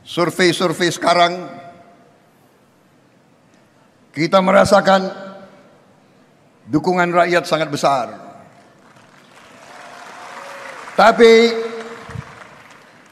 survei-survei sekarang kita merasakan dukungan rakyat sangat besar. Tapi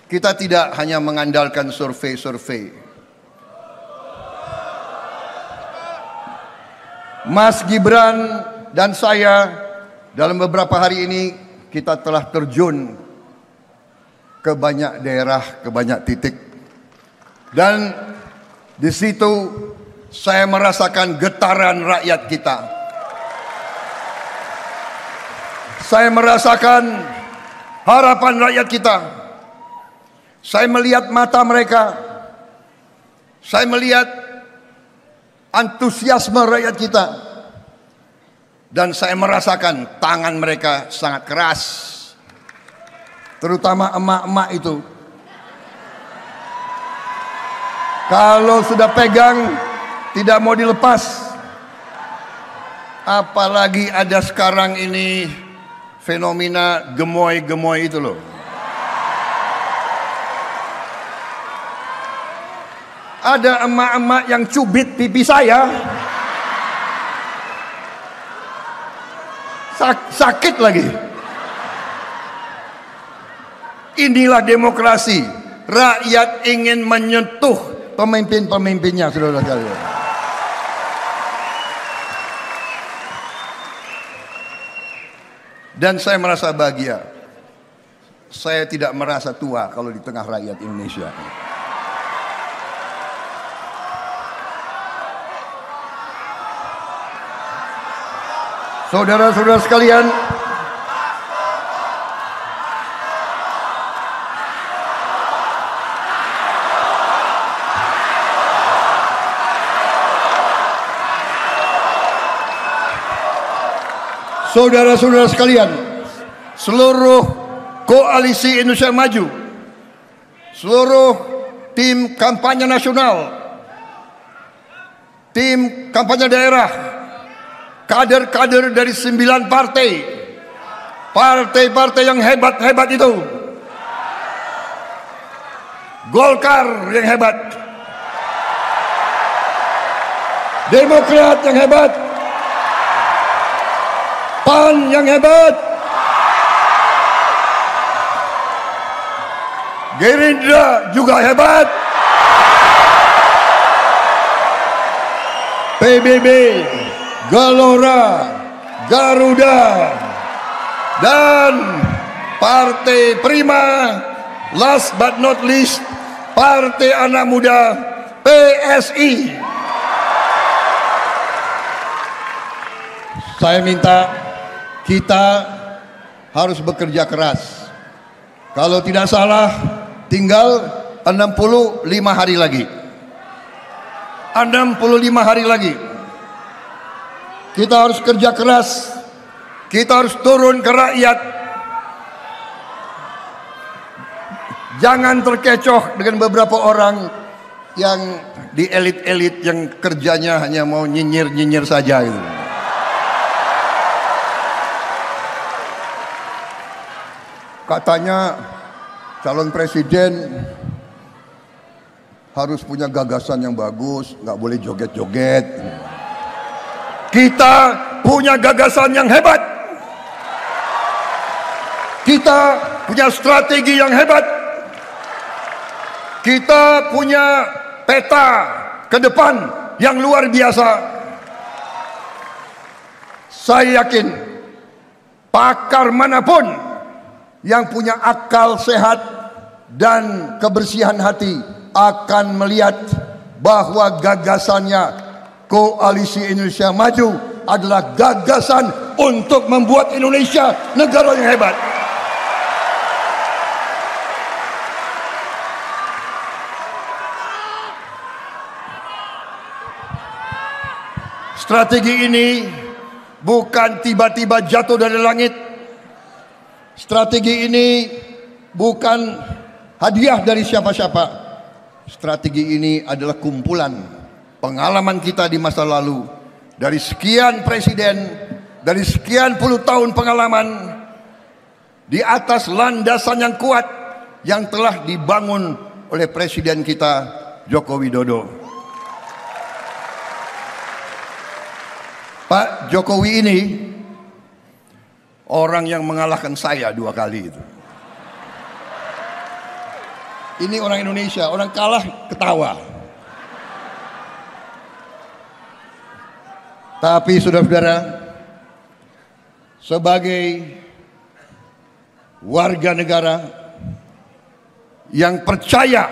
kita tidak hanya mengandalkan survei-survei. Mas Gibran dan saya dalam beberapa hari ini kita telah terjun ke banyak daerah, ke banyak titik. Dan di situ saya merasakan getaran rakyat kita. Saya merasakan harapan rakyat kita. Saya melihat mata mereka. Saya melihat antusiasme rakyat kita. Dan saya merasakan tangan mereka sangat keras. Terutama emak-emak itu. Kalau sudah pegang, tidak mau dilepas. Apalagi ada sekarang ini fenomena gemoy-gemoy itu loh. Ada emak-emak yang cubit pipi saya. Sakit lagi. Inilah demokrasi. Rakyat ingin menyentuh pemimpin-pemimpinnya, saudara sekalian. Dan saya merasa bahagia. Saya tidak merasa tua kalau di tengah rakyat Indonesia. Saudara-saudara sekalian, saudara-saudara sekalian, seluruh koalisi Indonesia Maju, seluruh tim kampanye nasional, tim kampanye daerah, kader-kader dari 9 partai, partai-partai yang hebat-hebat itu, Golkar yang hebat, Demokrat yang hebat, PAN yang hebat, Gerindra juga hebat, PBB, Gelora, Garuda, dan Partai Prima, last but not least, Partai Anak Muda, PSI. Saya minta kita harus bekerja keras. Kalau tidak salah, tinggal 65 hari lagi. 65 hari lagi. Kita harus kerja keras. Kita harus turun ke rakyat. Jangan terkecoh dengan beberapa orang yang di elit-elit yang kerjanya hanya mau nyinyir-nyinyir saja gitu. Katanya calon presiden harus punya gagasan yang bagus, nggak boleh joget-joget. Kita punya gagasan yang hebat. Kita punya strategi yang hebat. Kita punya peta ke depan yang luar biasa. Saya yakin pakar manapun yang punya akal sehat dan kebersihan hati akan melihat bahwa gagasannya Koalisi Indonesia Maju adalah gagasan untuk membuat Indonesia negara yang hebat. Strategi ini bukan tiba-tiba jatuh dari langit. Strategi ini bukan hadiah dari siapa-siapa. Strategi ini adalah kumpulan pengalaman kita di masa lalu, dari sekian presiden, dari sekian puluh tahun pengalaman, di atas landasan yang kuat yang telah dibangun oleh Presiden kita Joko Widodo. Pak Jokowi ini orang yang mengalahkan saya 2 kali itu. Ini orang Indonesia, orang kalah ketawa. Tapi saudara-saudara, sebagai warga negara yang percaya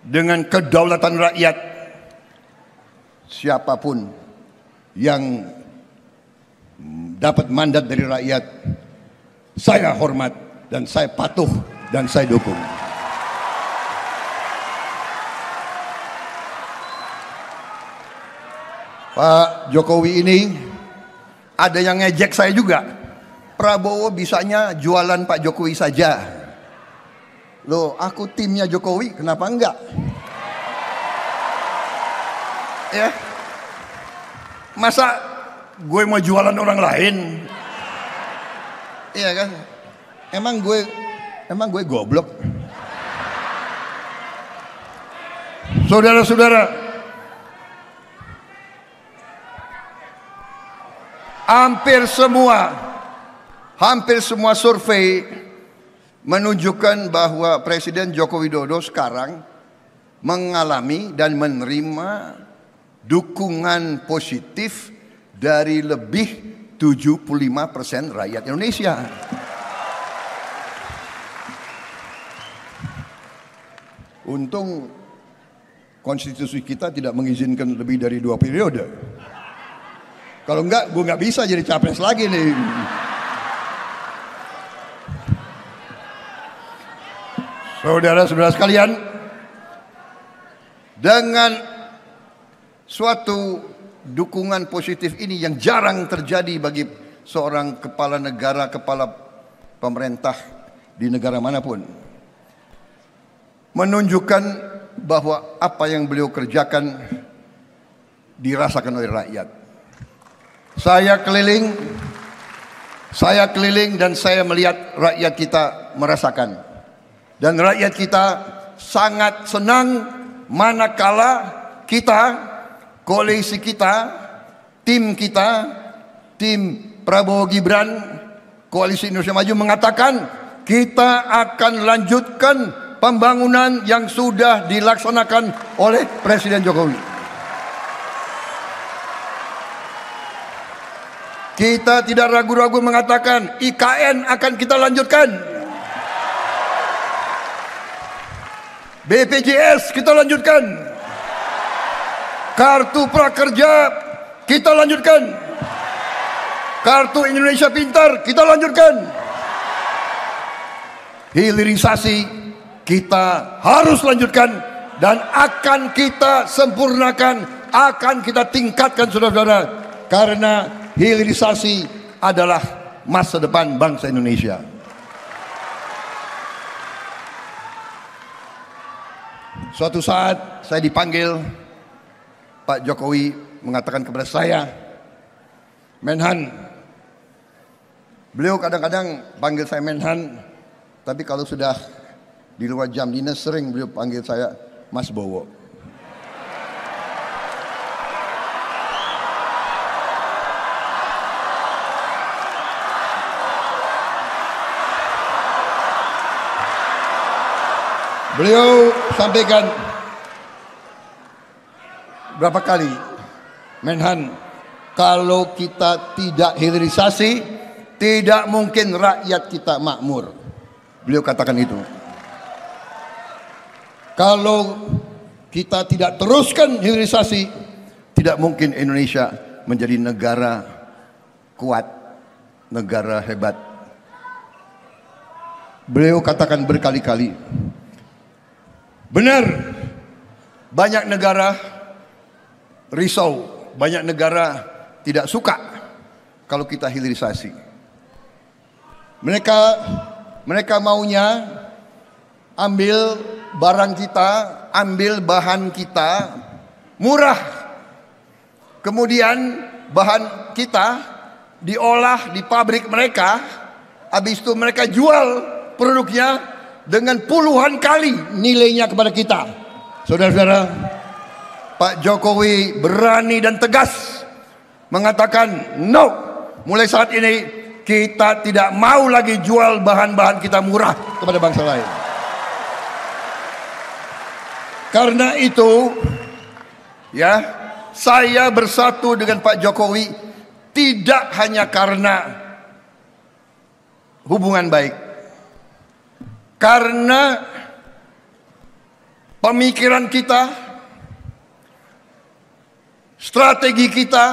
dengan kedaulatan rakyat, siapapun yang dapat mandat dari rakyat, saya hormat dan saya patuh dan saya dukung. Pak Jokowi ini ada yang ngejek saya juga. Prabowo bisanya jualan Pak Jokowi saja. Loh, aku timnya Jokowi, kenapa enggak? Ya, masa gue mau jualan orang lain? Iya kan? Emang gue goblok? Saudara-saudara, hampir semua survei menunjukkan bahwa Presiden Joko Widodo sekarang mengalami dan menerima dukungan positif dari lebih 75% rakyat Indonesia. Untung konstitusi kita tidak mengizinkan lebih dari 2 periode. Kalau enggak, gue nggak bisa jadi capres lagi nih. Saudara-saudara sekalian, dengan suatu dukungan positif ini yang jarang terjadi bagi seorang kepala negara, kepala pemerintah di negara manapun, menunjukkan bahwa apa yang beliau kerjakan dirasakan oleh rakyat. Saya keliling dan saya melihat rakyat kita merasakan. Dan rakyat kita sangat senang manakala kita, koalisi kita, tim Prabowo Gibran, Koalisi Indonesia Maju mengatakan kita akan lanjutkan pembangunan yang sudah dilaksanakan oleh Presiden Jokowi. Kita tidak ragu-ragu mengatakan IKN akan kita lanjutkan. BPJS kita lanjutkan. Kartu Prakerja kita lanjutkan. Kartu Indonesia Pintar kita lanjutkan. Hilirisasi kita harus lanjutkan dan akan kita sempurnakan, akan kita tingkatkan, saudara-saudara, karena hilirisasi adalah masa depan bangsa Indonesia. Suatu saat saya dipanggil, Pak Jokowi mengatakan kepada saya, Menhan. Beliau kadang-kadang panggil saya Menhan, tapi kalau sudah di luar jam dinas sering beliau panggil saya Mas Bowo. Beliau sampaikan berapa kali, Menhan, kalau kita tidak hilirisasi, tidak mungkin rakyat kita makmur. Beliau katakan itu. Kalau kita tidak teruskan hilirisasi, tidak mungkin Indonesia menjadi negara kuat, negara hebat. Beliau katakan berkali-kali, benar, banyak negara risau, banyak negara tidak suka kalau kita hilirisasi. Mereka maunya ambil barang kita, ambil bahan kita murah. Kemudian bahan kita diolah di pabrik mereka, habis itu mereka jual produknya dengan puluhan kali nilainya kepada kita. Saudara-saudara, Pak Jokowi berani dan tegas mengatakan no, mulai saat ini kita tidak mau lagi jual bahan-bahan kita murah kepada bangsa lain. Karena itu, ya, saya bersatu dengan Pak Jokowi tidak hanya karena hubungan baik, karena pemikiran kita, strategi kita,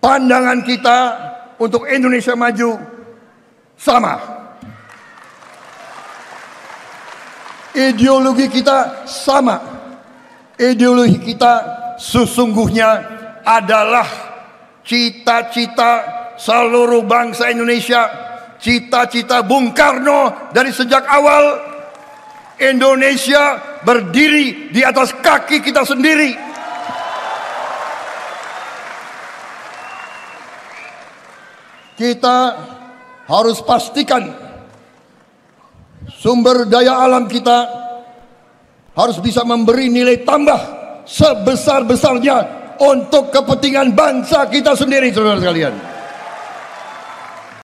pandangan kita untuk Indonesia maju sama. Ideologi kita sama. Ideologi kita sesungguhnya adalah cita-cita seluruh bangsa Indonesia, cita-cita Bung Karno dari sejak awal. Indonesia berdiri di atas kaki kita sendiri. Kita harus pastikan sumber daya alam kita harus bisa memberi nilai tambah sebesar-besarnya untuk kepentingan bangsa kita sendiri, saudara sekalian.